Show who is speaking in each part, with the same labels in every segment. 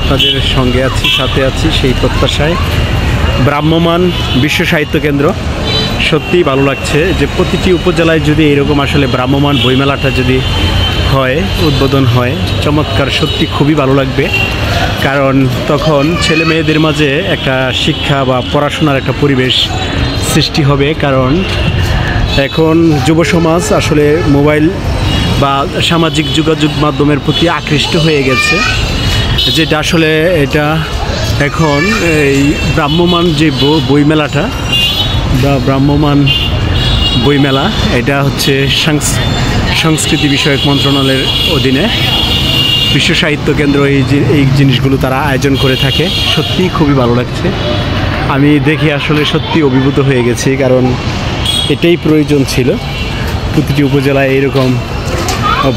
Speaker 1: আপনাদের সঙ্গে আছি, সাথে আছি সেই প্রত্যাশায়। ভ্রাম্যমাণ বিশ্ব সাহিত্য কেন্দ্র, সত্যিই ভালো লাগছে যে প্রতিটি উপজেলায় যদি এরকম আসলে ভ্রাম্যমাণ বইমেলাটা যদি হয়, উদ্বোধন হয়, চমৎকার, সত্যি খুবই ভালো লাগবে। কারণ তখন ছেলে মেয়েদের মাঝে একটা শিক্ষা বা পড়াশোনার একটা পরিবেশ সৃষ্টি হবে। কারণ এখন যুব সমাজ আসলে মোবাইল বা সামাজিক যোগাযোগ মাধ্যমের প্রতি আকৃষ্ট হয়ে গেছে, যেটা আসলে এটা এখন এই ভ্রাম্যমাণ যে বইমেলাটা বা ভ্রাম্যমাণ বইমেলা, এটা হচ্ছে সংস্কৃতি বিষয়ক মন্ত্রণালয়ের অধীনে বিশ্ব সাহিত্য কেন্দ্র এই জিনিসগুলো তারা আয়োজন করে থাকে। সত্যিই খুবই ভালো লাগছে, আমি দেখে আসলে সত্যি অভিভূত হয়ে গেছি। কারণ এটাই প্রয়োজন ছিল, প্রতিটি উপজেলায় এইরকম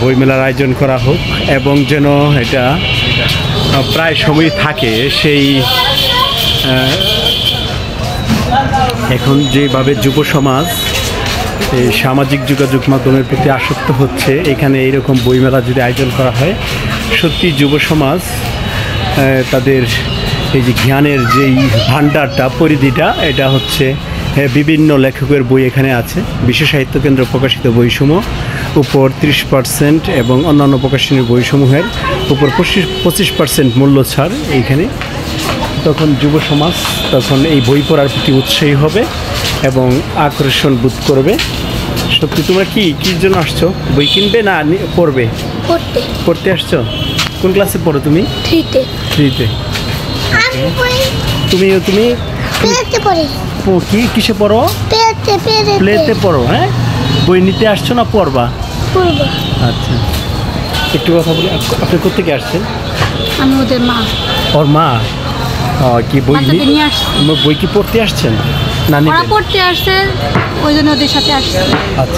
Speaker 1: বইমেলার আয়োজন করা হোক এবং যেন এটা প্রায় সময় থাকে। সেই এখন যেভাবে যুব সমাজ এই সামাজিক যোগাযোগ মাধ্যমের প্রতি আসক্ত হচ্ছে, এখানে এইরকম বইমেলা যদি আয়োজন করা হয়, সত্যি যুব সমাজ তাদের এই যে জ্ঞানের যেই ভাণ্ডারটা, পরিধিটা, এটা হচ্ছে বিভিন্ন লেখকের বই এখানে আছে। বিশ্ব সাহিত্য কেন্দ্র প্রকাশিত বইসমূহ উপর 30% এবং অন্যান্য প্রকাশনীর বইসমূহের উপর 25% মূল্য ছাড় এইখানে। তখন যুব সমাজ তখন এই বই পড়ার প্রতি উৎসাহী হবে এবং আকর্ষণ বোধ করবে। সত্যি তোমরা কি জন্য আসছো? বই কিনবে না পড়বে? পড়তে আসছো। কোন ক্লাসে পড়ো তুমি? 3-তে। তুমি কিসে পড়ো? প্লেতে পড়ো। হ্যাঁ, বই নিতে আসছো না পড়বা? আচ্ছা, একটু কথা বলি, আপনি কোথেকে আসছেন?
Speaker 2: আমি ওদের মা।
Speaker 1: ওর মা? কি বই কি পড়তে আসছেন না?
Speaker 2: পড়তে আসছে, ওই জন্য ওদের সাথে আসছে।
Speaker 1: আচ্ছা।